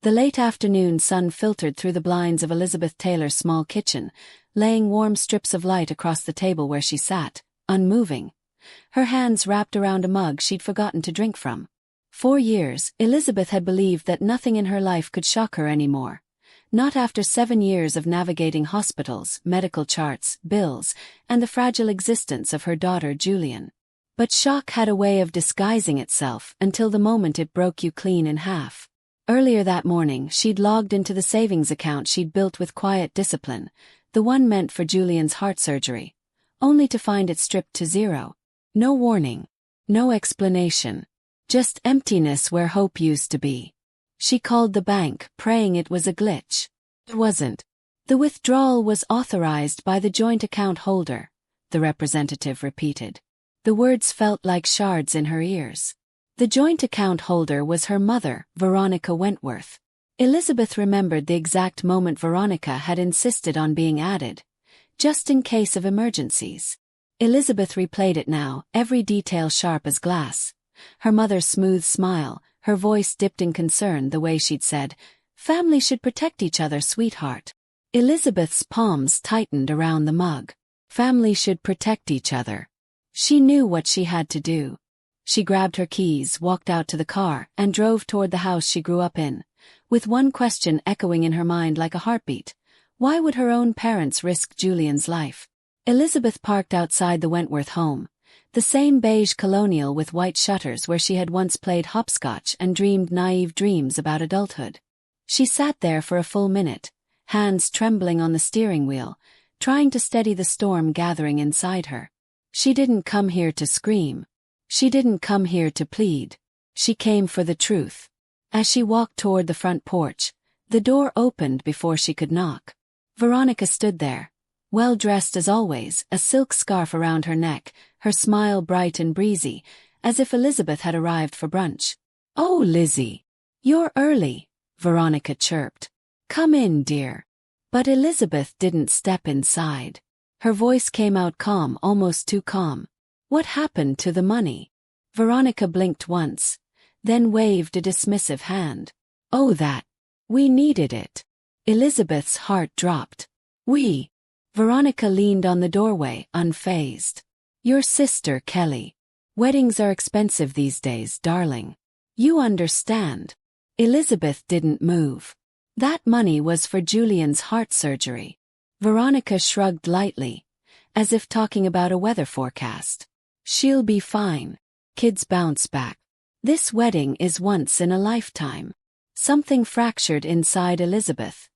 The late afternoon sun filtered through the blinds of Elizabeth Taylor's small kitchen, laying warm strips of light across the table where she sat, unmoving, her hands wrapped around a mug she'd forgotten to drink from. For years, Elizabeth had believed that nothing in her life could shock her anymore. Not after 7 years of navigating hospitals, medical charts, bills, and the fragile existence of her daughter Julian. But shock had a way of disguising itself until the moment it broke you clean in half. Earlier that morning, she'd logged into the savings account she'd built with quiet discipline, the one meant for Julian's heart surgery, only to find it stripped to zero. No warning. No explanation. Just emptiness where hope used to be. She called the bank, praying it was a glitch. It wasn't. The withdrawal was authorized by the joint account holder, the representative repeated. The words felt like shards in her ears. The joint account holder was her mother, Veronica Wentworth. Elizabeth remembered the exact moment Veronica had insisted on being added, just in case of emergencies. Elizabeth replayed it now, every detail sharp as glass. Her mother's smooth smile, her voice dipped in concern the way she'd said, "Family should protect each other, sweetheart." Elizabeth's palms tightened around the mug. Family should protect each other. She knew what she had to do. She grabbed her keys, walked out to the car, and drove toward the house she grew up in, with one question echoing in her mind like a heartbeat. Why would her own parents risk Julian's life? Elizabeth parked outside the Wentworth home, the same beige colonial with white shutters where she had once played hopscotch and dreamed naive dreams about adulthood. She sat there for a full minute, hands trembling on the steering wheel, trying to steady the storm gathering inside her. She didn't come here to scream. She didn't come here to plead. She came for the truth. As she walked toward the front porch, the door opened before she could knock. Veronica stood there, well-dressed as always, a silk scarf around her neck, her smile bright and breezy, as if Elizabeth had arrived for brunch. "Oh, Lizzie. You're early," Veronica chirped. "Come in, dear." But Elizabeth didn't step inside. Her voice came out calm, almost too calm. "What happened to the money?" Veronica blinked once, then waved a dismissive hand. "Oh, that. We needed it." Elizabeth's heart dropped. "We?" Veronica leaned on the doorway, unfazed. "Your sister, Kelly. Weddings are expensive these days, darling. You understand." Elizabeth didn't move. That money was for Julian's heart surgery. Veronica shrugged lightly, as if talking about a weather forecast. "She'll be fine. Kids bounce back. This wedding is once in a lifetime." Something fractured inside Elizabeth.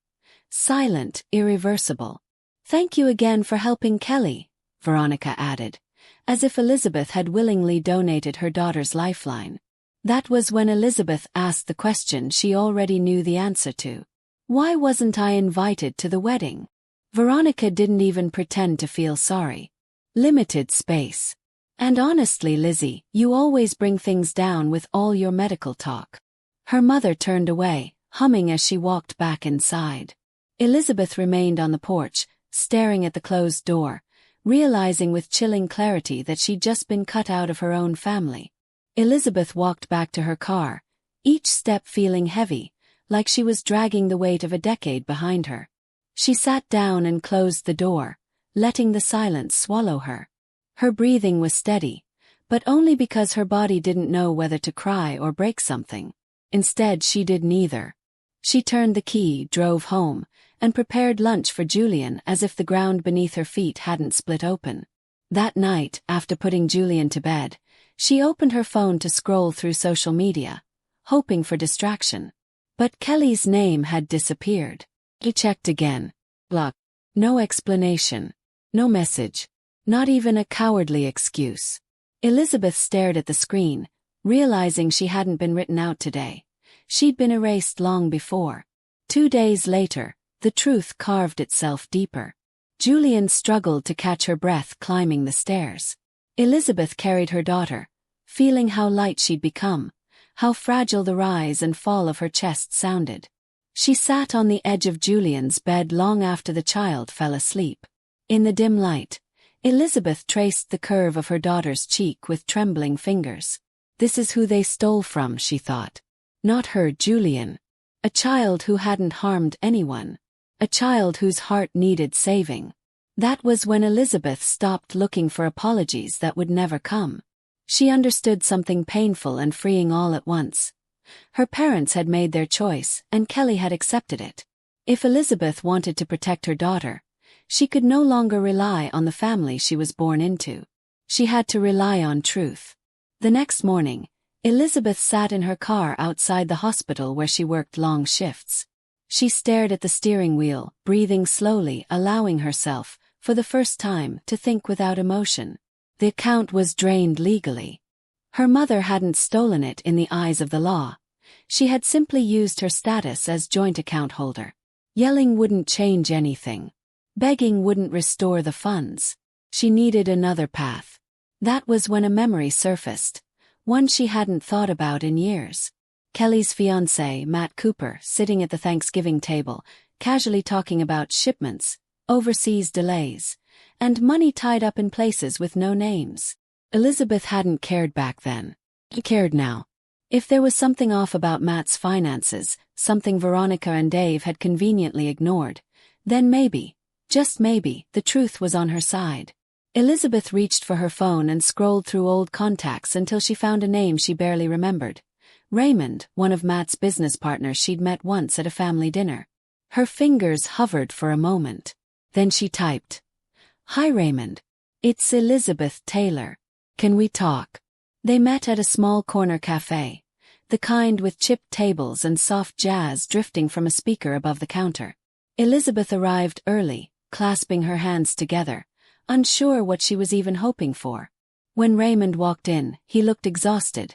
Silent, irreversible. "Thank you again for helping Kelly," Veronica added, as if Elizabeth had willingly donated her daughter's lifeline. That was when Elizabeth asked the question she already knew the answer to. "Why wasn't I invited to the wedding?" Veronica didn't even pretend to feel sorry. Limited space. "And honestly, Lizzie, you always bring things down with all your medical talk." Her mother turned away, humming as she walked back inside. Elizabeth remained on the porch, staring at the closed door, realizing with chilling clarity that she'd just been cut out of her own family. Elizabeth walked back to her car, each step feeling heavy, like she was dragging the weight of a decade behind her. She sat down and closed the door, letting the silence swallow her. Her breathing was steady, but only because her body didn't know whether to cry or break something. Instead, she did neither. She turned the key, drove home, and prepared lunch for Julian as if the ground beneath her feet hadn't split open. That night, after putting Julian to bed, she opened her phone to scroll through social media, hoping for distraction. But Kelly's name had disappeared. She checked again. Block. No explanation. No message. Not even a cowardly excuse. Elizabeth stared at the screen, realizing she hadn't been written out today. She'd been erased long before. 2 days later, the truth carved itself deeper. Julian struggled to catch her breath climbing the stairs. Elizabeth carried her daughter, feeling how light she'd become, how fragile the rise and fall of her chest sounded. She sat on the edge of Julian's bed long after the child fell asleep. In the dim light, Elizabeth traced the curve of her daughter's cheek with trembling fingers. This is who they stole from, she thought. Not her, Julian. A child who hadn't harmed anyone. A child whose heart needed saving. That was when Elizabeth stopped looking for apologies that would never come. She understood something painful and freeing all at once. Her parents had made their choice, and Kelly had accepted it. If Elizabeth wanted to protect her daughter, she could no longer rely on the family she was born into. She had to rely on truth. The next morning, Elizabeth sat in her car outside the hospital where she worked long shifts. She stared at the steering wheel, breathing slowly, allowing herself, for the first time, to think without emotion. The account was drained legally. Her mother hadn't stolen it in the eyes of the law. She had simply used her status as joint account holder. Yelling wouldn't change anything. Begging wouldn't restore the funds. She needed another path. That was when a memory surfaced. One she hadn't thought about in years. Kelly's fiancé, Matt Cooper, sitting at the Thanksgiving table, casually talking about shipments, overseas delays, and money tied up in places with no names. Elizabeth hadn't cared back then. She cared now. If there was something off about Matt's finances, something Veronica and Dave had conveniently ignored, then maybe, just maybe, the truth was on her side. Elizabeth reached for her phone and scrolled through old contacts until she found a name she barely remembered. Raymond, one of Matt's business partners she'd met once at a family dinner. Her fingers hovered for a moment. Then she typed, "Hi Raymond. It's Elizabeth Taylor. Can we talk?" They met at a small corner cafe, the kind with chipped tables and soft jazz drifting from a speaker above the counter. Elizabeth arrived early, clasping her hands together, unsure what she was even hoping for. When Raymond walked in, he looked exhausted,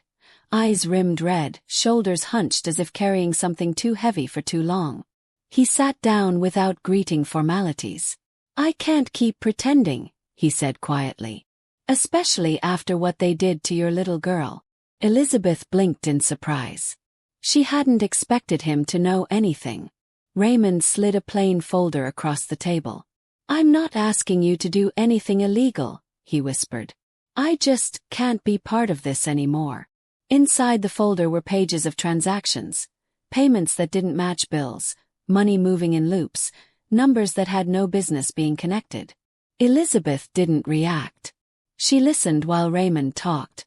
eyes rimmed red, shoulders hunched as if carrying something too heavy for too long. He sat down without greeting formalities. "I can't keep pretending," he said quietly. "Especially after what they did to your little girl." Elizabeth blinked in surprise. She hadn't expected him to know anything. Raymond slid a plain folder across the table. "I'm not asking you to do anything illegal," he whispered. "I just can't be part of this anymore." Inside the folder were pages of transactions, payments that didn't match bills, money moving in loops, numbers that had no business being connected. Elizabeth didn't react. She listened while Raymond talked,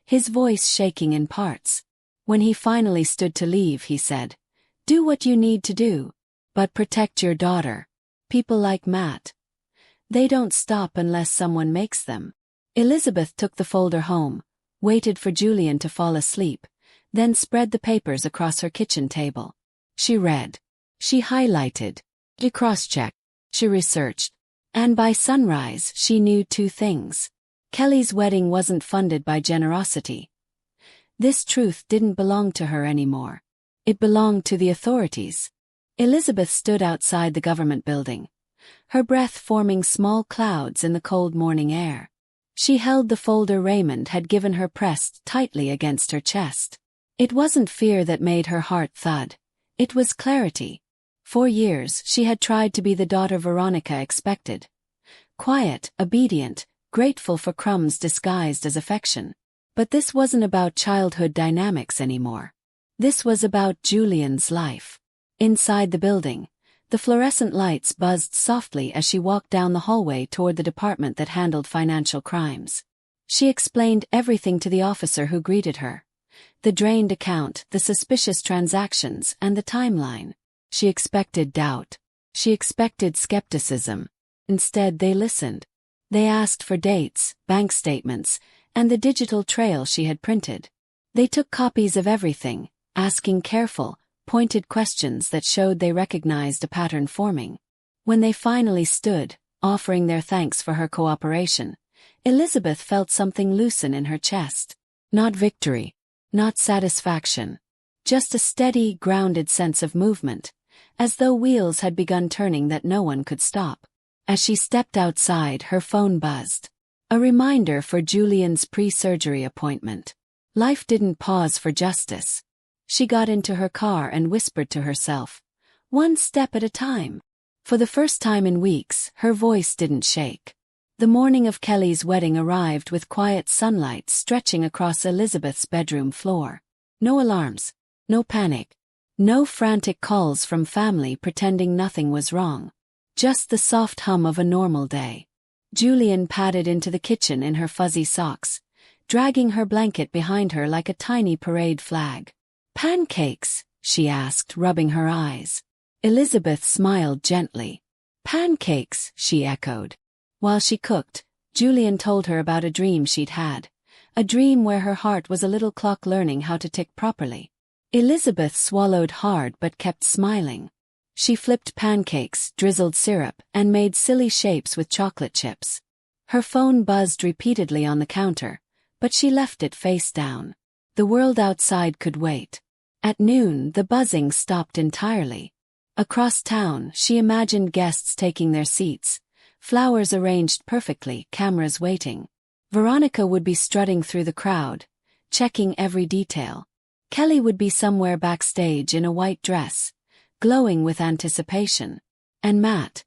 his voice shaking in parts. When he finally stood to leave, he said, "Do what you need to do, but protect your daughter. People like Matt, they don't stop unless someone makes them." Elizabeth took the folder home, waited for Julian to fall asleep, then spread the papers across her kitchen table. She read. She highlighted. She cross-checked. She researched. And by sunrise, she knew two things. Kelly's wedding wasn't funded by generosity. This truth didn't belong to her anymore. It belonged to the authorities. Elizabeth stood outside the government building, her breath forming small clouds in the cold morning air. She held the folder Raymond had given her pressed tightly against her chest. It wasn't fear that made her heart thud. It was clarity. For years, she had tried to be the daughter Veronica expected. Quiet, obedient, grateful for crumbs disguised as affection. But this wasn't about childhood dynamics anymore. This was about Julian's life. Inside the building, the fluorescent lights buzzed softly as she walked down the hallway toward the department that handled financial crimes. She explained everything to the officer who greeted her. The drained account, the suspicious transactions, and the timeline. She expected doubt. She expected skepticism. Instead, they listened. They asked for dates, bank statements, and the digital trail she had printed. They took copies of everything, asking careful, pointed questions that showed they recognized a pattern forming. When they finally stood, offering their thanks for her cooperation, Elizabeth felt something loosen in her chest. Not victory. Not satisfaction. Just a steady, grounded sense of movement, as though wheels had begun turning that no one could stop. As she stepped outside, her phone buzzed. A reminder for Julian's pre-surgery appointment. Life didn't pause for justice. She got into her car and whispered to herself, one step at a time. For the first time in weeks, her voice didn't shake. The morning of Kelly's wedding arrived with quiet sunlight stretching across Elizabeth's bedroom floor. No alarms. No panic. No frantic calls from family pretending nothing was wrong. Just the soft hum of a normal day. Julian padded into the kitchen in her fuzzy socks, dragging her blanket behind her like a tiny parade flag. "Pancakes?" she asked, rubbing her eyes. Elizabeth smiled gently. "Pancakes," she echoed. While she cooked, Julian told her about a dream she'd had. A dream where her heart was a little clock learning how to tick properly. Elizabeth swallowed hard but kept smiling. She flipped pancakes, drizzled syrup, and made silly shapes with chocolate chips. Her phone buzzed repeatedly on the counter, but she left it face down. The world outside could wait. At noon, the buzzing stopped entirely. Across town, she imagined guests taking their seats, flowers arranged perfectly, cameras waiting. Veronica would be strutting through the crowd, checking every detail. Kelly would be somewhere backstage in a white dress, glowing with anticipation. And Matt?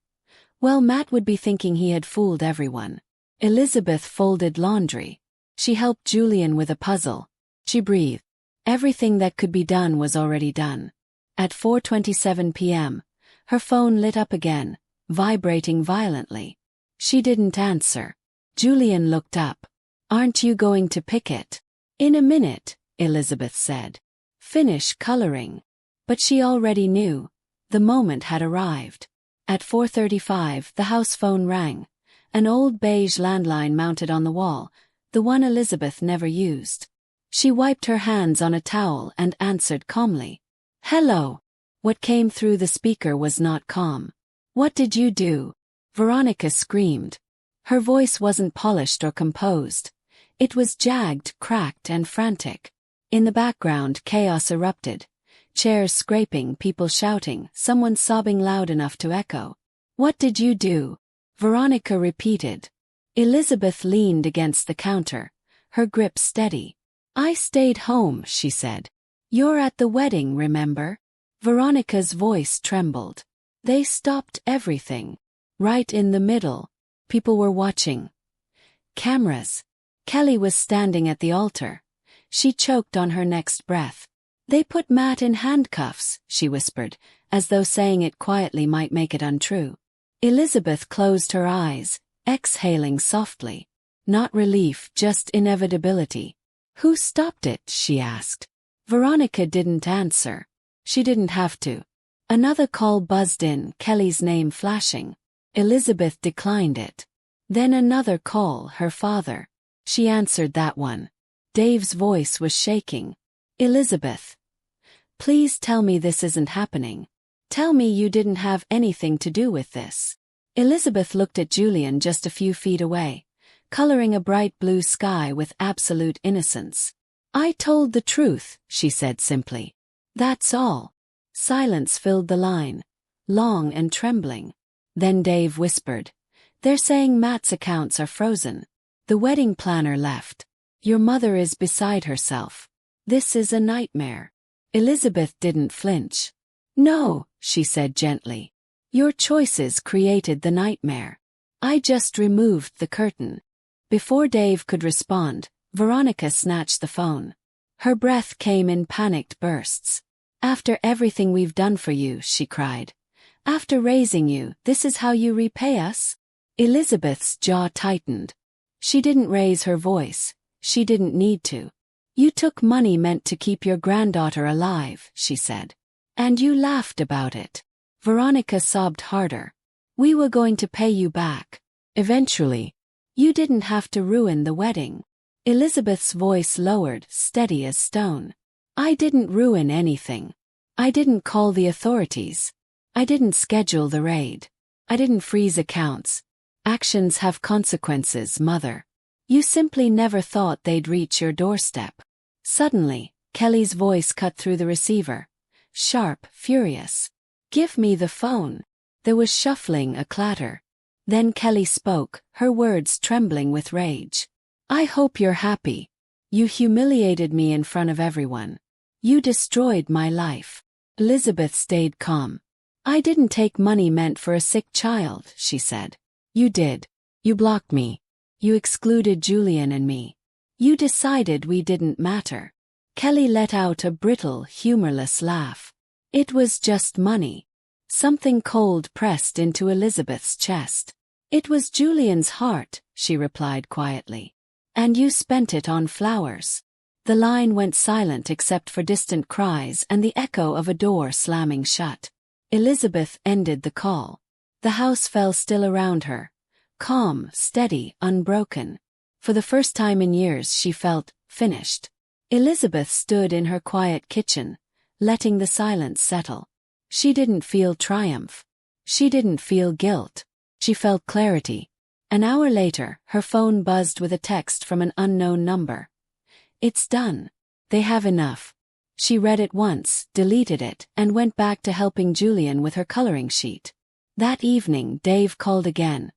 Well, Matt would be thinking he had fooled everyone. Elizabeth folded laundry. She helped Julian with a puzzle. She breathed. Everything that could be done was already done. At 4:27 p.m., her phone lit up again, vibrating violently. She didn't answer. Julian looked up. "Aren't you going to pick it?" "In a minute," Elizabeth said. "Finish coloring." But she already knew. The moment had arrived. At 4:35, the house phone rang. An old beige landline mounted on the wall, the one Elizabeth never used. She wiped her hands on a towel and answered calmly. "Hello." What came through the speaker was not calm. "What did you do?" Veronica screamed. Her voice wasn't polished or composed. It was jagged, cracked, and frantic. In the background, chaos erupted. Chairs scraping, people shouting, someone sobbing loud enough to echo. "What did you do?" Veronica repeated. Elizabeth leaned against the counter, her grip steady. "I stayed home," she said. "You're at the wedding, remember?" Veronica's voice trembled. "They stopped everything. Right in the middle. People were watching. Cameras. Kelly was standing at the altar. She choked on her next breath. "They put Matt in handcuffs," she whispered, as though saying it quietly might make it untrue. Elizabeth closed her eyes, exhaling softly. Not relief, just inevitability. "Who stopped it?" she asked. Veronica didn't answer. She didn't have to. Another call buzzed in, Kelly's name flashing. Elizabeth declined it. Then another call, her father. She answered that one. Dave's voice was shaking. "Elizabeth. Please tell me this isn't happening. Tell me you didn't have anything to do with this." Elizabeth looked at Julian just a few feet away, coloring a bright blue sky with absolute innocence. "I told the truth," she said simply. "That's all." Silence filled the line, long and trembling. Then Dave whispered, "They're saying Matt's accounts are frozen. The wedding planner left. Your mother is beside herself. This is a nightmare." Elizabeth didn't flinch. "No," she said gently. "Your choices created the nightmare. I just removed the curtain." Before Dave could respond, Veronica snatched the phone. Her breath came in panicked bursts. "After everything we've done for you," she cried. "After raising you, this is how you repay us?" Elizabeth's jaw tightened. She didn't raise her voice. She didn't need to. "You took money meant to keep your granddaughter alive," she said. "And you laughed about it." Veronica sobbed harder. "We were going to pay you back. Eventually. You didn't have to ruin the wedding." Elizabeth's voice lowered, steady as stone. "I didn't ruin anything. I didn't call the authorities. I didn't schedule the raid. I didn't freeze accounts. Actions have consequences, Mother. You simply never thought they'd reach your doorstep." Suddenly, Kelly's voice cut through the receiver. Sharp, furious. "Give me the phone." There was shuffling, a clatter. Then Kelly spoke, her words trembling with rage. "I hope you're happy. You humiliated me in front of everyone. You destroyed my life." Elizabeth stayed calm. "I didn't take money meant for a sick child," she said. "You did. You blocked me. You excluded Julian and me. You decided we didn't matter." Kelly let out a brittle, humorless laugh. It was just money. Something cold pressed into Elizabeth's chest. It was Julian's heart, she replied quietly. And you spent it on flowers. The line went silent except for distant cries and the echo of a door slamming shut. Elizabeth ended the call. The house fell still around her. Calm, steady, unbroken. For the first time in years she felt finished. Elizabeth stood in her quiet kitchen, letting the silence settle. She didn't feel triumph. She didn't feel guilt. She felt clarity. An hour later, her phone buzzed with a text from an unknown number. It's done. They have enough. She read it once, deleted it, and went back to helping Julian with her coloring sheet. That evening, Dave called again.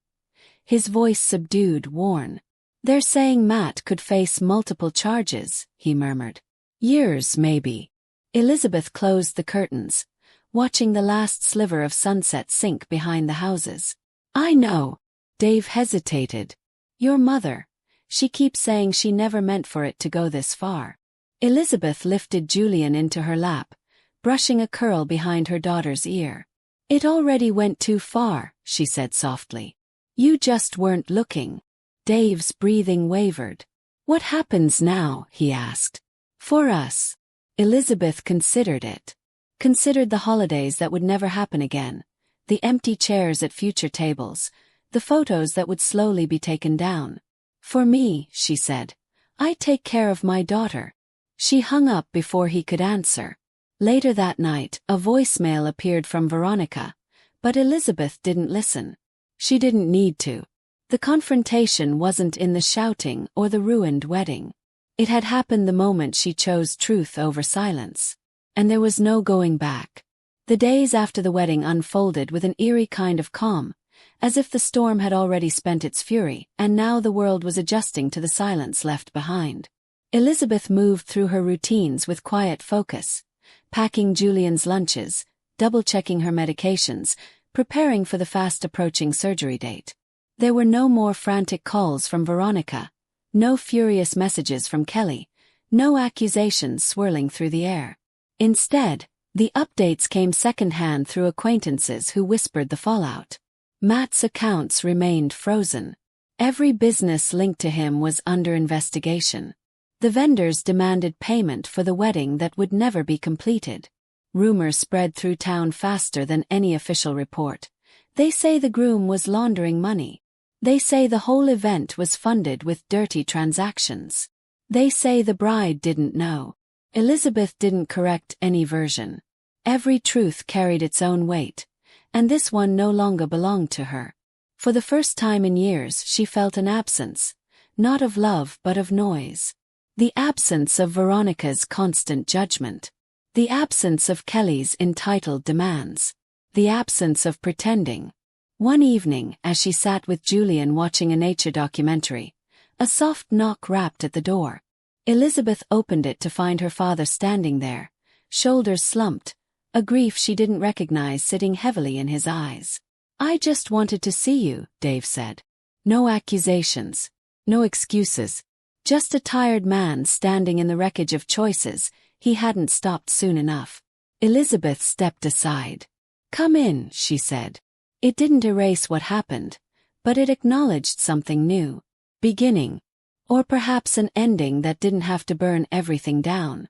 His voice subdued, worn. They're saying Matt could face multiple charges, he murmured. Years, maybe. Elizabeth closed the curtains, watching the last sliver of sunset sink behind the houses. I know. Dave hesitated. Your mother. She keeps saying she never meant for it to go this far. Elizabeth lifted Julian into her lap, brushing a curl behind her daughter's ear. It already went too far, she said softly. You just weren't looking. Dave's breathing wavered. What happens now? He asked. For us. Elizabeth considered it. Considered the holidays that would never happen again, the empty chairs at future tables, the photos that would slowly be taken down. For me, she said, I take care of my daughter. She hung up before he could answer. Later that night, a voicemail appeared from Veronica, but Elizabeth didn't listen. She didn't need to. The confrontation wasn't in the shouting or the ruined wedding. It had happened the moment she chose truth over silence. And there was no going back. The days after the wedding unfolded with an eerie kind of calm, as if the storm had already spent its fury, and now the world was adjusting to the silence left behind. Elizabeth moved through her routines with quiet focus, packing Julian's lunches, double-checking her medications, preparing for the fast-approaching surgery date. There were no more frantic calls from Veronica, no furious messages from Kelly, no accusations swirling through the air. Instead, the updates came secondhand through acquaintances who whispered the fallout. Matt's accounts remained frozen. Every business linked to him was under investigation. The vendors demanded payment for the wedding that would never be completed. Rumors spread through town faster than any official report. They say the groom was laundering money. They say the whole event was funded with dirty transactions. They say the bride didn't know. Elizabeth didn't correct any version. Every truth carried its own weight, and this one no longer belonged to her. For the first time in years she felt an absence, not of love but of noise. The absence of Veronica's constant judgment. The absence of Kelly's entitled demands. The absence of pretending. One evening, as she sat with Julian watching a nature documentary, a soft knock rapped at the door. Elizabeth opened it to find her father standing there, shoulders slumped, a grief she didn't recognize sitting heavily in his eyes. I just wanted to see you, Dave said. No accusations. No excuses. Just a tired man standing in the wreckage of choices he hadn't stopped soon enough. Elizabeth stepped aside. Come in, she said. It didn't erase what happened, but it acknowledged something new. Beginning. Or perhaps an ending that didn't have to burn everything down.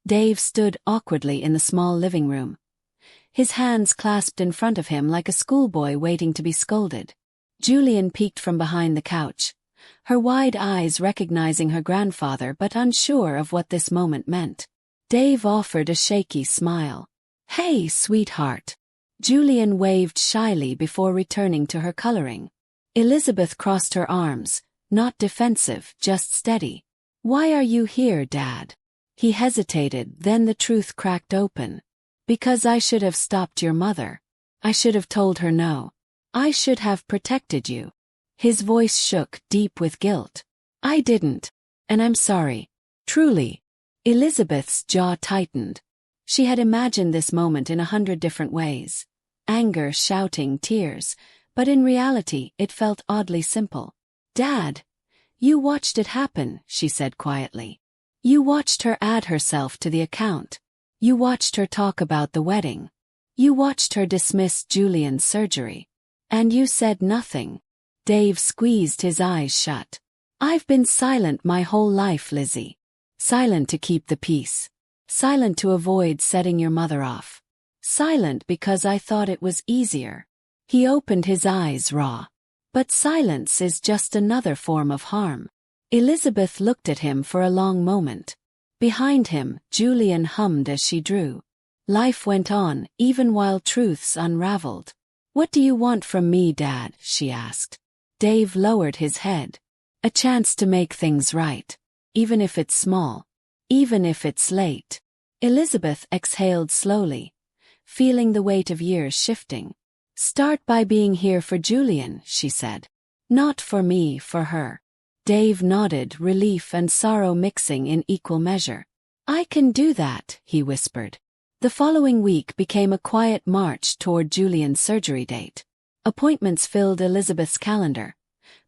Dave stood awkwardly in the small living room. His hands clasped in front of him like a schoolboy waiting to be scolded. Julian peeked from behind the couch, her wide eyes recognizing her grandfather but unsure of what this moment meant. Dave offered a shaky smile. Hey, sweetheart. Julian waved shyly before returning to her coloring. Elizabeth crossed her arms, not defensive, just steady. Why are you here, Dad? He hesitated, then the truth cracked open. Because I should have stopped your mother. I should have told her no. I should have protected you. His voice shook, deep with guilt. I didn't. And I'm sorry. Truly. Elizabeth's jaw tightened. She had imagined this moment in 100 different ways. Anger, shouting, tears. But in reality, it felt oddly simple. Dad. You watched it happen, she said quietly. You watched her add herself to the account. You watched her talk about the wedding. You watched her dismiss Julian's surgery. And you said nothing. Dave squeezed his eyes shut. I've been silent my whole life, Lizzie. Silent to keep the peace. Silent to avoid setting your mother off. Silent because I thought it was easier. He opened his eyes raw. But silence is just another form of harm. Elizabeth looked at him for a long moment. Behind him, Julian hummed as she drew. Life went on, even while truths unraveled. What do you want from me, Dad? She asked. Dave lowered his head. A chance to make things right. Even if it's small. Even if it's late. Elizabeth exhaled slowly, feeling the weight of years shifting. Start by being here for Julian, she said. Not for me, for her. Dave nodded, relief and sorrow mixing in equal measure. I can do that, he whispered. The following week became a quiet march toward Julian's surgery date. Appointments filled Elizabeth's calendar.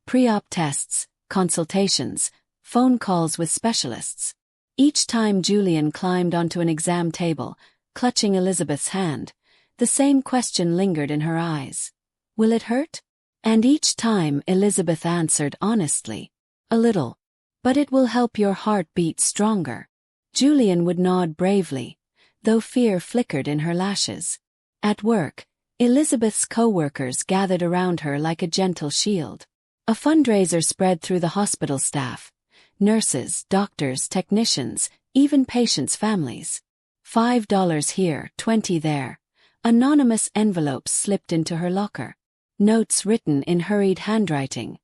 Pre-op tests, consultations, phone calls with specialists. Each time Julian climbed onto an exam table, clutching Elizabeth's hand, the same question lingered in her eyes. Will it hurt? And each time Elizabeth answered honestly. A little. But it will help your heart beat stronger. Julian would nod bravely, though fear flickered in her lashes. At work, Elizabeth's co-workers gathered around her like a gentle shield. A fundraiser spread through the hospital staff. Nurses, doctors, technicians, even patients' families. $5 here, $20 there. Anonymous envelopes slipped into her locker. Notes written in hurried handwriting.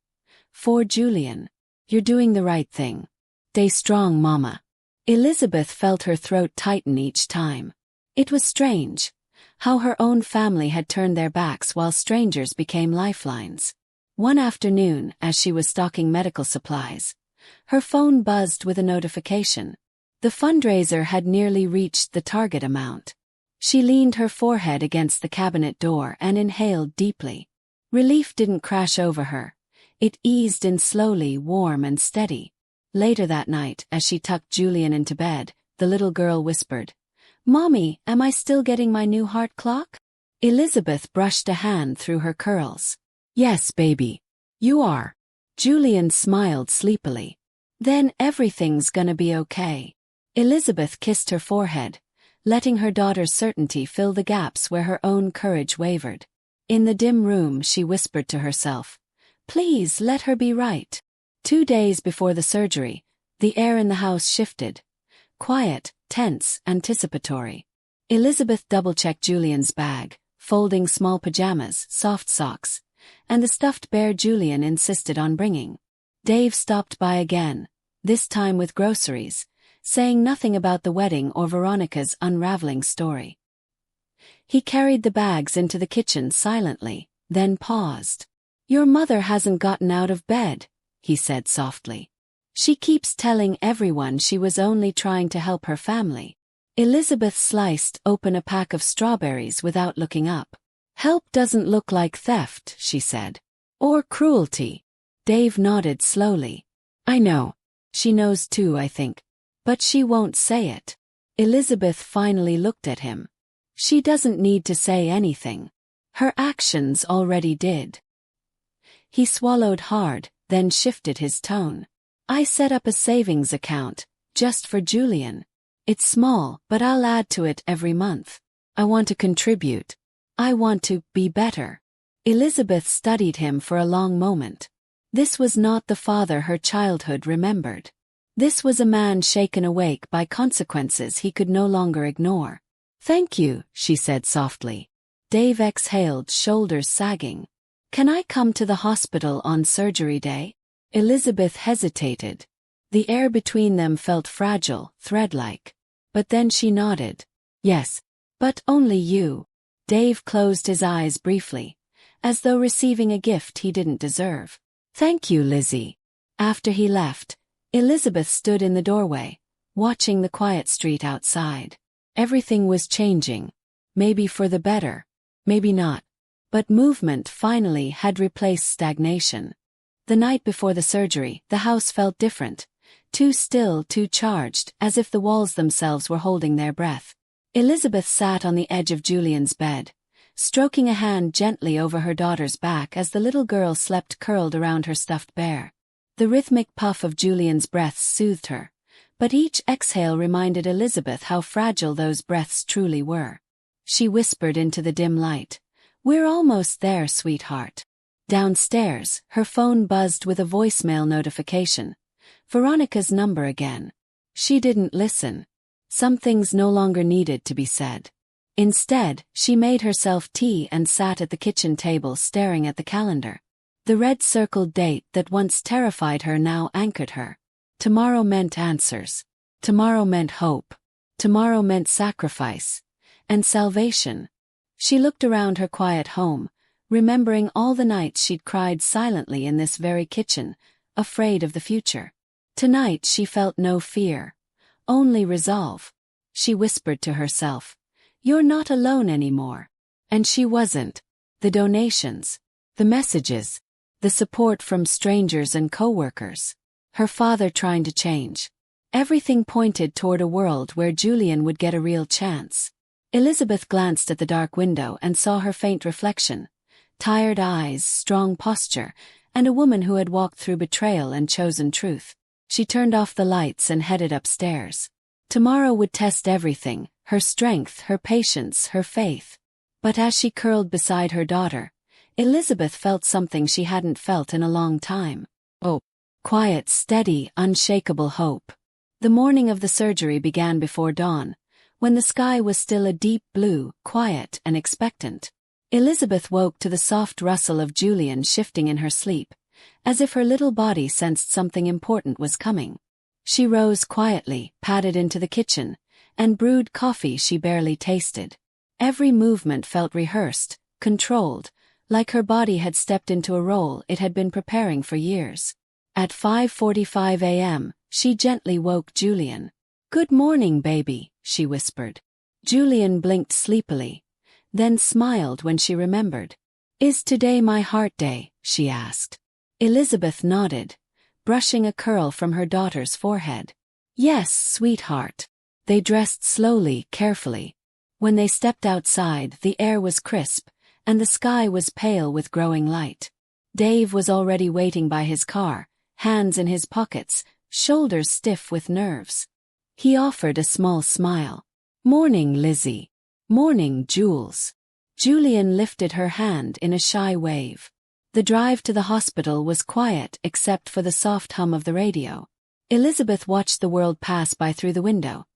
For Julian. You're doing the right thing. Stay strong, Mama. Elizabeth felt her throat tighten each time. It was strange, how her own family had turned their backs while strangers became lifelines. One afternoon, as she was stocking medical supplies, her phone buzzed with a notification. The fundraiser had nearly reached the target amount. She leaned her forehead against the cabinet door and inhaled deeply. Relief didn't crash over her. It eased in slowly, warm and steady. Later that night, as she tucked Julian into bed, the little girl whispered, Mommy, am I still getting my new heart clock? Elizabeth brushed a hand through her curls. Yes, baby. You are. Julian smiled sleepily. Then everything's gonna be okay. Elizabeth kissed her forehead, letting her daughter's certainty fill the gaps where her own courage wavered. In the dim room, she whispered to herself, Please let her be right. 2 days before the surgery, the air in the house shifted. Quiet, tense, anticipatory. Elizabeth double-checked Julian's bag, folding small pajamas, soft socks, and the stuffed bear Julian insisted on bringing. Dave stopped by again, this time with groceries, saying nothing about the wedding or Veronica's unraveling story. He carried the bags into the kitchen silently, then paused. Your mother hasn't gotten out of bed, he said softly. She keeps telling everyone she was only trying to help her family. Elizabeth sliced open a pack of strawberries without looking up. Help doesn't look like theft, she said. Or cruelty. Dave nodded slowly. I know. She knows too, I think. But she won't say it. Elizabeth finally looked at him. She doesn't need to say anything. Her actions already did. He swallowed hard, then shifted his tone. I set up a savings account, just for Julian. It's small, but I'll add to it every month. I want to contribute. I want to be better. Elizabeth studied him for a long moment. This was not the father her childhood remembered. This was a man shaken awake by consequences he could no longer ignore. Thank you, she said softly. Dave exhaled, shoulders sagging. Can I come to the hospital on surgery day? Elizabeth hesitated. The air between them felt fragile, thread-like. But then she nodded. Yes. But only you. Dave closed his eyes briefly, as though receiving a gift he didn't deserve. Thank you, Lizzie. After he left, Elizabeth stood in the doorway, watching the quiet street outside. Everything was changing. Maybe for the better. Maybe not. But movement finally had replaced stagnation. The night before the surgery, the house felt different. Too still, too charged, as if the walls themselves were holding their breath. Elizabeth sat on the edge of Julian's bed, stroking a hand gently over her daughter's back as the little girl slept curled around her stuffed bear. The rhythmic puff of Julian's breaths soothed her, but each exhale reminded Elizabeth how fragile those breaths truly were. She whispered into the dim light, "We're almost there, sweetheart." Downstairs, her phone buzzed with a voicemail notification. Veronica's number again. She didn't listen. Some things no longer needed to be said. Instead, she made herself tea and sat at the kitchen table staring at the calendar. The red-circled date that once terrified her now anchored her. Tomorrow meant answers. Tomorrow meant hope. Tomorrow meant sacrifice. And salvation. She looked around her quiet home, remembering all the nights she'd cried silently in this very kitchen, afraid of the future. Tonight she felt no fear. Only resolve. She whispered to herself, "You're not alone anymore." And she wasn't. The donations. The messages. The support from strangers and co-workers. Her father trying to change. Everything pointed toward a world where Julian would get a real chance. Elizabeth glanced at the dark window and saw her faint reflection. Tired eyes, strong posture, and a woman who had walked through betrayal and chosen truth. She turned off the lights and headed upstairs. Tomorrow would test everything, her strength, her patience, her faith. But as she curled beside her daughter, Elizabeth felt something she hadn't felt in a long time. Oh, quiet, steady, unshakable hope. The morning of the surgery began before dawn, when the sky was still a deep blue, quiet and expectant. Elizabeth woke to the soft rustle of Julian shifting in her sleep, as if her little body sensed something important was coming. She rose quietly, padded into the kitchen, and brewed coffee she barely tasted. Every movement felt rehearsed, controlled, like her body had stepped into a role it had been preparing for years. At 5:45 a.m., she gently woke Julian. "Good morning, baby," she whispered. Julian blinked sleepily, then smiled when she remembered. "Is today my heart day?" she asked. Elizabeth nodded, brushing a curl from her daughter's forehead. "Yes, sweetheart." They dressed slowly, carefully. When they stepped outside, the air was crisp, and the sky was pale with growing light. Dave was already waiting by his car, hands in his pockets, shoulders stiff with nerves. He offered a small smile. "Morning, Lizzie." "Morning, Jules." Julian lifted her hand in a shy wave. The drive to the hospital was quiet except for the soft hum of the radio. Elizabeth watched the world pass by through the window.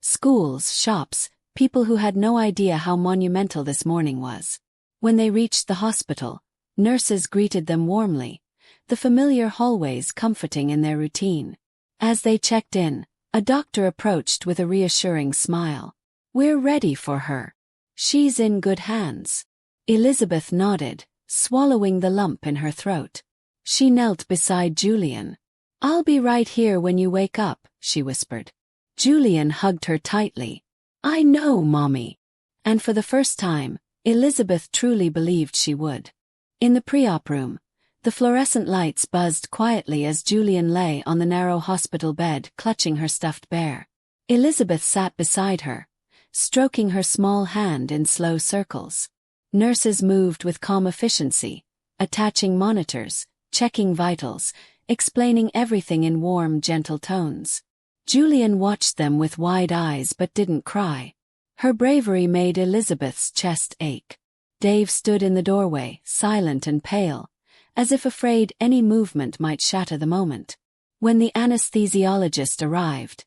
Schools, shops, people who had no idea how monumental this morning was. When they reached the hospital, nurses greeted them warmly, the familiar hallways comforting in their routine. As they checked in, a doctor approached with a reassuring smile. "We're ready for her. She's in good hands." Elizabeth nodded, swallowing the lump in her throat. She knelt beside Julian. "I'll be right here when you wake up," she whispered. Julian hugged her tightly. "I know, Mommy." And for the first time, Elizabeth truly believed she would. In the pre-op room, the fluorescent lights buzzed quietly as Julian lay on the narrow hospital bed clutching her stuffed bear. Elizabeth sat beside her, stroking her small hand in slow circles. Nurses moved with calm efficiency, attaching monitors, checking vitals, explaining everything in warm, gentle tones. Julian watched them with wide eyes but didn't cry. Her bravery made Elizabeth's chest ache. Dave stood in the doorway, silent and pale, as if afraid any movement might shatter the moment. When the anesthesiologist arrived,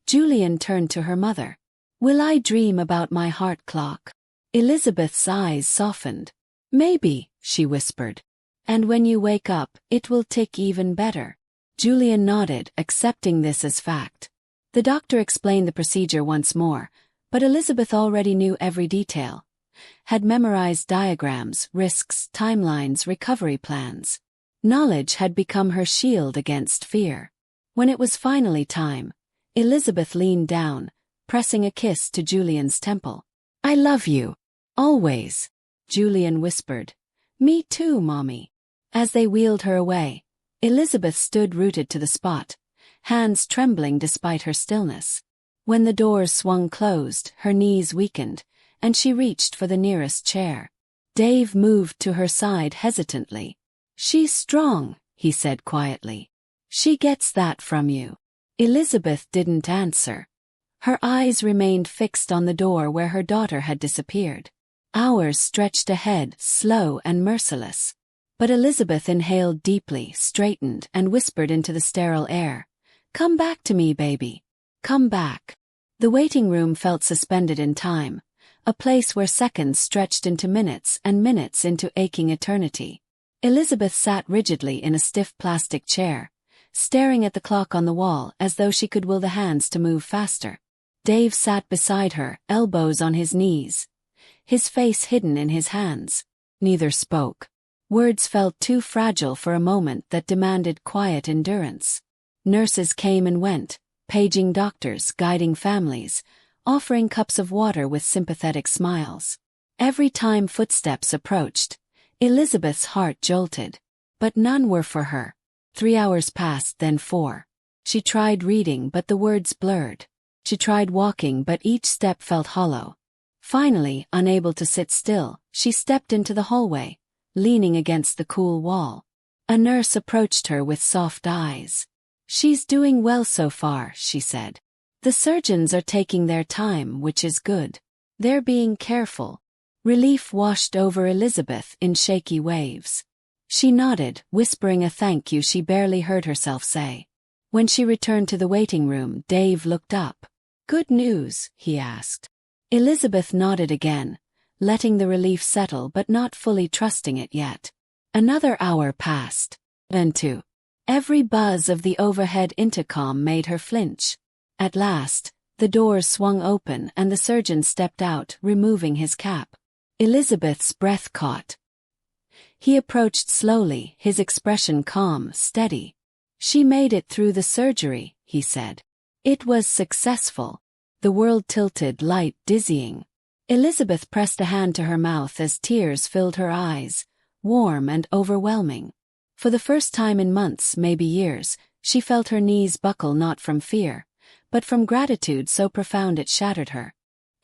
Julian turned to her mother. "Will I dream about my heart clock?" Elizabeth's eyes softened. "Maybe," she whispered. "And when you wake up, it will tick even better." Julian nodded, accepting this as fact. The doctor explained the procedure once more, but Elizabeth already knew every detail. Had memorized diagrams, risks, timelines, recovery plans. Knowledge had become her shield against fear. When it was finally time, Elizabeth leaned down, pressing a kiss to Julian's temple. "I love you. Always," Julian whispered. "Me too, Mommy." As they wheeled her away, Elizabeth stood rooted to the spot, hands trembling despite her stillness. When the doors swung closed, her knees weakened, and she reached for the nearest chair. Dave moved to her side hesitantly. "She's strong," he said quietly. "She gets that from you." Elizabeth didn't answer. Her eyes remained fixed on the door where her daughter had disappeared. Hours stretched ahead, slow and merciless. But Elizabeth inhaled deeply, straightened, and whispered into the sterile air, "Come back to me, baby. Come back." The waiting room felt suspended in time, a place where seconds stretched into minutes and minutes into aching eternity. Elizabeth sat rigidly in a stiff plastic chair, staring at the clock on the wall as though she could will the hands to move faster. Dave sat beside her, elbows on his knees, his face hidden in his hands. Neither spoke. Words felt too fragile for a moment that demanded quiet endurance. Nurses came and went, paging doctors, guiding families, offering cups of water with sympathetic smiles. Every time footsteps approached, Elizabeth's heart jolted. But none were for her. 3 hours passed, then 4. She tried reading, but the words blurred. She tried walking, but each step felt hollow. Finally, unable to sit still, she stepped into the hallway, leaning against the cool wall. A nurse approached her with soft eyes. "She's doing well so far," she said. "The surgeons are taking their time, which is good. They're being careful." Relief washed over Elizabeth in shaky waves. She nodded, whispering a thank you she barely heard herself say. When she returned to the waiting room, Dave looked up. "Good news?" he asked. Elizabeth nodded again, letting the relief settle but not fully trusting it yet. Another hour passed. Then 2. Every buzz of the overhead intercom made her flinch. At last, the doors swung open and the surgeon stepped out, removing his cap. Elizabeth's breath caught. He approached slowly, his expression calm, steady. "She made it through the surgery," he said. "It was successful." The world tilted, light, dizzying. Elizabeth pressed a hand to her mouth as tears filled her eyes, warm and overwhelming. For the first time in months, maybe years, she felt her knees buckle not from fear, but from gratitude so profound it shattered her.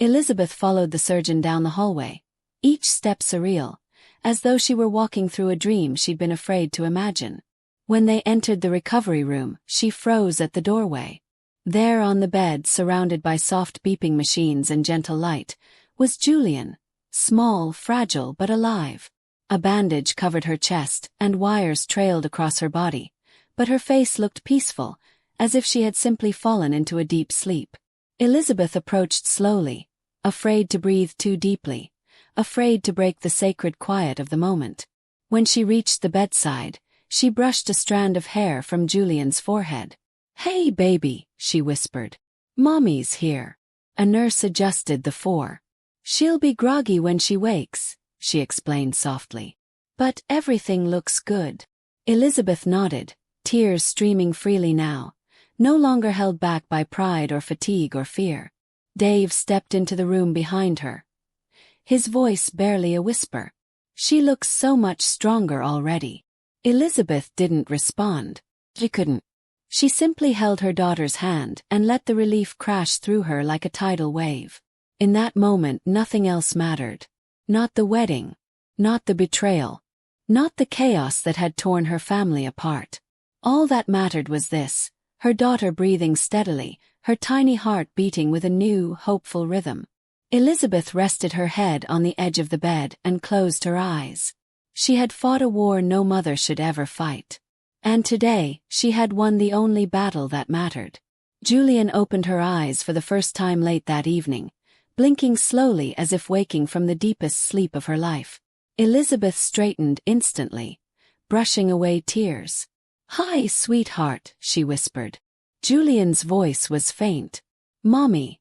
Elizabeth followed the surgeon down the hallway, each step surreal, as though she were walking through a dream she'd been afraid to imagine. When they entered the recovery room, she froze at the doorway. There on the bed, surrounded by soft beeping machines and gentle light, was Julian, small, fragile but alive. A bandage covered her chest, and wires trailed across her body, but her face looked peaceful, as if she had simply fallen into a deep sleep. Elizabeth approached slowly, afraid to breathe too deeply, afraid to break the sacred quiet of the moment. When she reached the bedside, she brushed a strand of hair from Julian's forehead. "Hey, baby," she whispered. "Mommy's here." A nurse adjusted the 4. "She'll be groggy when she wakes," she explained softly. "But everything looks good." Elizabeth nodded, tears streaming freely now, no longer held back by pride or fatigue or fear. Dave stepped into the room behind her, his voice barely a whisper. "She looks so much stronger already." Elizabeth didn't respond. She couldn't. She simply held her daughter's hand and let the relief crash through her like a tidal wave. In that moment, nothing else mattered. Not the wedding. Not the betrayal. Not the chaos that had torn her family apart. All that mattered was this, her daughter breathing steadily, her tiny heart beating with a new, hopeful rhythm. Elizabeth rested her head on the edge of the bed and closed her eyes. She had fought a war no mother should ever fight. And today, she had won the only battle that mattered. Julian opened her eyes for the first time late that evening, blinking slowly as if waking from the deepest sleep of her life. Elizabeth straightened instantly, brushing away tears. "Hi, sweetheart," she whispered. Julian's voice was faint. "Mommy,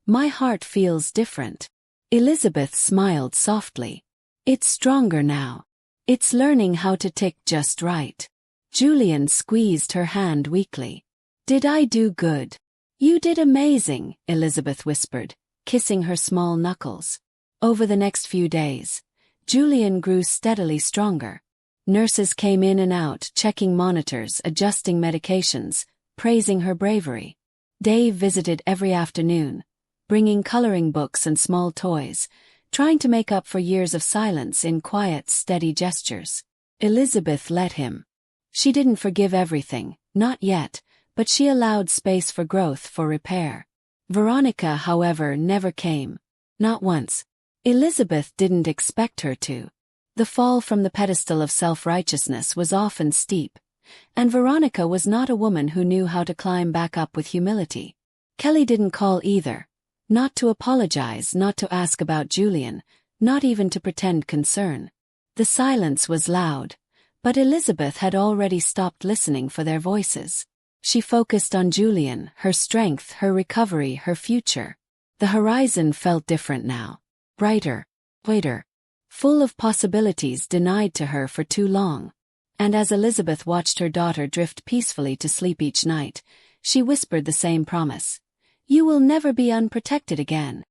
my heart feels different." Elizabeth smiled softly. "It's stronger now. It's learning how to tick just right." Julian squeezed her hand weakly. "Did I do good?" "You did amazing," Elizabeth whispered, kissing her small knuckles. Over the next few days, Julian grew steadily stronger. Nurses came in and out, checking monitors, adjusting medications, praising her bravery. Dave visited every afternoon, bringing coloring books and small toys, trying to make up for years of silence in quiet, steady gestures. Elizabeth let him. She didn't forgive everything, not yet, but she allowed space for growth, for repair. Veronica, however, never came. Not once. Elizabeth didn't expect her to. The fall from the pedestal of self-righteousness was often steep, and Veronica was not a woman who knew how to climb back up with humility. Kelly didn't call either. Not to apologize, not to ask about Julian, not even to pretend concern. The silence was loud, but Elizabeth had already stopped listening for their voices. She focused on Julian, her strength, her recovery, her future. The horizon felt different now. Brighter, whiter, full of possibilities denied to her for too long. And as Elizabeth watched her daughter drift peacefully to sleep each night, she whispered the same promise. "You will never be unprotected again."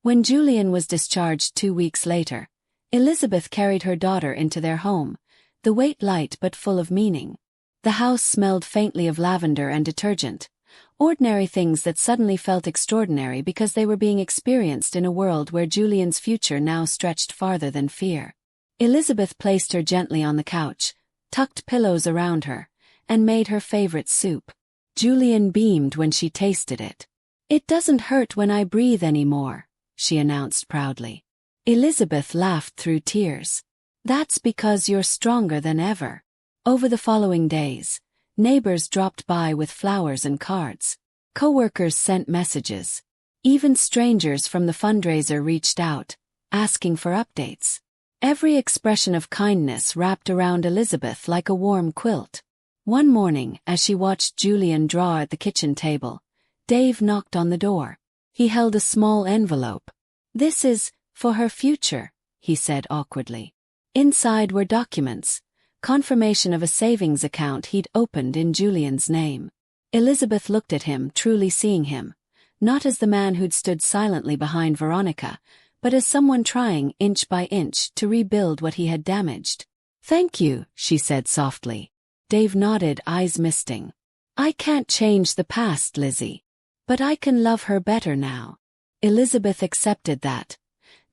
When Julian was discharged 2 weeks later, Elizabeth carried her daughter into their home, the weight light but full of meaning. The house smelled faintly of lavender and detergent, ordinary things that suddenly felt extraordinary because they were being experienced in a world where Julian's future now stretched farther than fear. Elizabeth placed her gently on the couch, tucked pillows around her, and made her favorite soup. Julian beamed when she tasted it. "It doesn't hurt when I breathe anymore," she announced proudly. Elizabeth laughed through tears. "That's because you're stronger than ever." Over the following days, neighbors dropped by with flowers and cards. Coworkers sent messages. Even strangers from the fundraiser reached out, asking for updates. Every expression of kindness wrapped around Elizabeth like a warm quilt. One morning, as she watched Julian draw at the kitchen table, Dave knocked on the door. He held a small envelope. "This is for her future," he said awkwardly. Inside were documents, confirmation of a savings account he'd opened in Julian's name. Elizabeth looked at him, truly seeing him, not as the man who'd stood silently behind Veronica, but as someone trying, inch by inch, to rebuild what he had damaged. "Thank you," she said softly. Dave nodded, eyes misting. "I can't change the past, Lizzie. But I can love her better now." Elizabeth accepted that,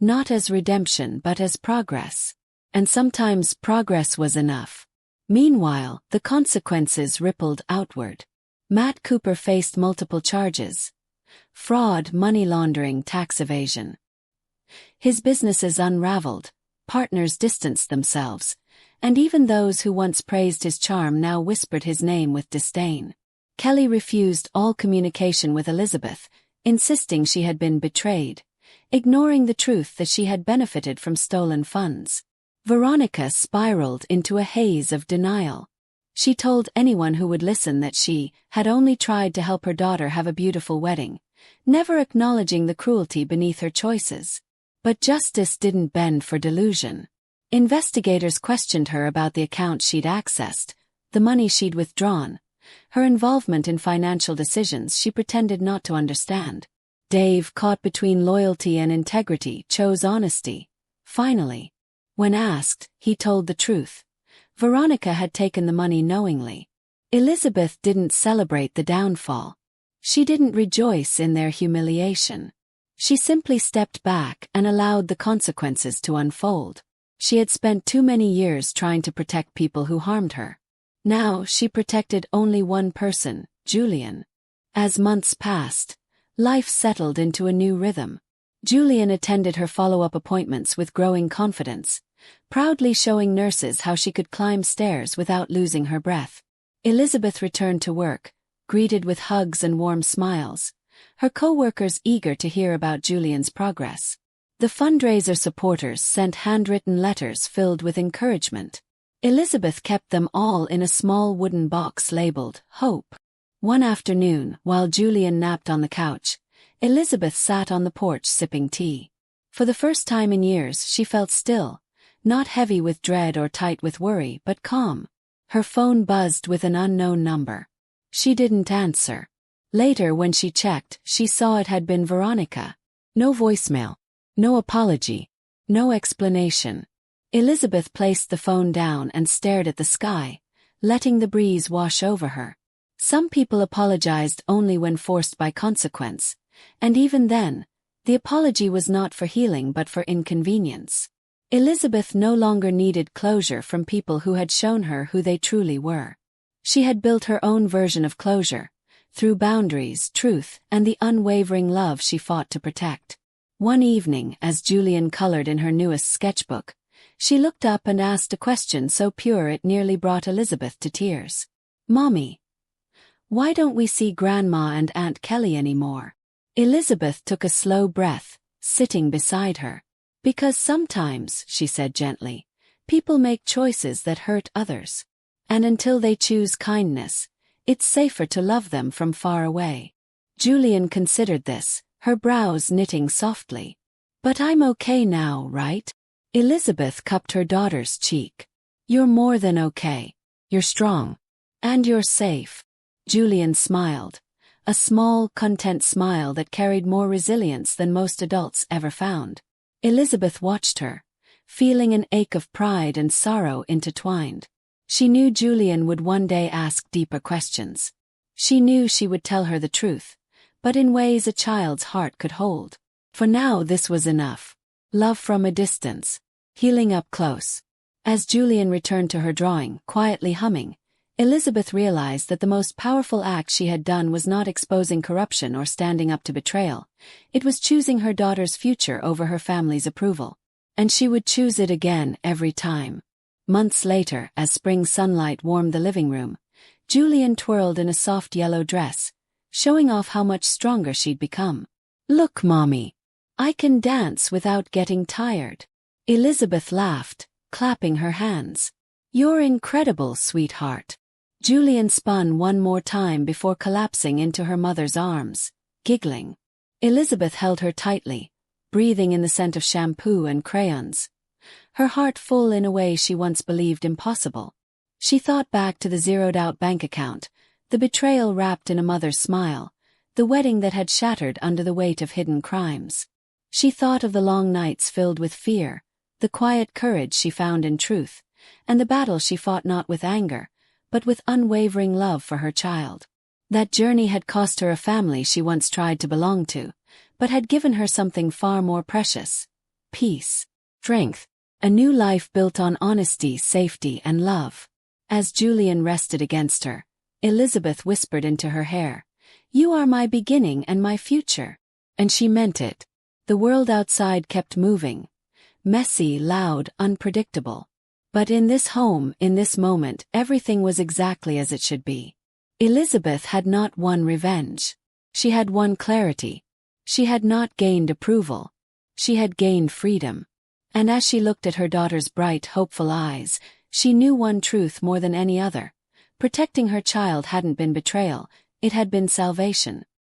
not as redemption but as progress. And sometimes progress was enough. Meanwhile, the consequences rippled outward. Matt Cooper faced multiple charges: fraud, money laundering, tax evasion. His businesses unraveled, partners distanced themselves, and even those who once praised his charm now whispered his name with disdain. Kelly refused all communication with Elizabeth, insisting she had been betrayed, ignoring the truth that she had benefited from stolen funds. Veronica spiraled into a haze of denial. She told anyone who would listen that she had only tried to help her daughter have a beautiful wedding, never acknowledging the cruelty beneath her choices. But justice didn't bend for delusion. Investigators questioned her about the account she'd accessed, the money she'd withdrawn, her involvement in financial decisions she pretended not to understand. Dave, caught between loyalty and integrity, chose honesty. Finally, when asked, he told the truth. Veronica had taken the money knowingly. Elizabeth didn't celebrate the downfall. She didn't rejoice in their humiliation. She simply stepped back and allowed the consequences to unfold. She had spent too many years trying to protect people who harmed her. Now she protected only one person, Julian. As months passed, life settled into a new rhythm. Julian attended her follow-up appointments with growing confidence, proudly showing nurses how she could climb stairs without losing her breath. Elizabeth returned to work, greeted with hugs and warm smiles, her co-workers eager to hear about Julian's progress. The fundraiser supporters sent handwritten letters filled with encouragement. Elizabeth kept them all in a small wooden box labeled Hope. One afternoon, while Julian napped on the couch, Elizabeth sat on the porch sipping tea. For the first time in years she felt still, not heavy with dread or tight with worry, but calm. Her phone buzzed with an unknown number. She didn't answer. Later, when she checked, she saw it had been Veronica. No voicemail, no apology, no explanation. Elizabeth placed the phone down and stared at the sky, letting the breeze wash over her. Some people apologized only when forced by consequence, and even then, the apology was not for healing but for inconvenience. Elizabeth no longer needed closure from people who had shown her who they truly were. She had built her own version of closure, through boundaries, truth, and the unwavering love she fought to protect. One evening, as Julian colored in her newest sketchbook, she looked up and asked a question so pure it nearly brought Elizabeth to tears. "Mommy, why don't we see Grandma and Aunt Kelly anymore?" Elizabeth took a slow breath, sitting beside her. "Because sometimes," she said gently, "people make choices that hurt others. And until they choose kindness, it's safer to love them from far away." Julian considered this, her brows knitting softly. "But I'm okay now, right?" Elizabeth cupped her daughter's cheek. "You're more than okay. You're strong. And you're safe." Julian smiled, a small, content smile that carried more resilience than most adults ever found. Elizabeth watched her, feeling an ache of pride and sorrow intertwined. She knew Julian would one day ask deeper questions. She knew she would tell her the truth, but in ways a child's heart could hold. For now this was enough. Love from a distance, healing up close. As Julian returned to her drawing, quietly humming, Elizabeth realized that the most powerful act she had done was not exposing corruption or standing up to betrayal. It was choosing her daughter's future over her family's approval. And she would choose it again every time. Months later, as spring sunlight warmed the living room, Julian twirled in a soft yellow dress, showing off how much stronger she'd become. "Look, Mommy. I can dance without getting tired." Elizabeth laughed, clapping her hands. "You're incredible, sweetheart." Julian spun one more time before collapsing into her mother's arms, giggling. Elizabeth held her tightly, breathing in the scent of shampoo and crayons. Her heart full in a way she once believed impossible. She thought back to the zeroed-out bank account, the betrayal wrapped in a mother's smile, the wedding that had shattered under the weight of hidden crimes. She thought of the long nights filled with fear, the quiet courage she found in truth, and the battle she fought not with anger, but with unwavering love for her child. That journey had cost her a family she once tried to belong to, but had given her something far more precious: peace, strength, a new life built on honesty, safety, and love. As Julian rested against her, Elizabeth whispered into her hair, "You are my beginning and my future." And she meant it. The world outside kept moving, messy, loud, unpredictable. But in this home, in this moment, everything was exactly as it should be. Elizabeth had not won revenge. She had won clarity. She had not gained approval. She had gained freedom. And as she looked at her daughter's bright, hopeful eyes, she knew one truth more than any other. Protecting her child hadn't been betrayal, it had been salvation.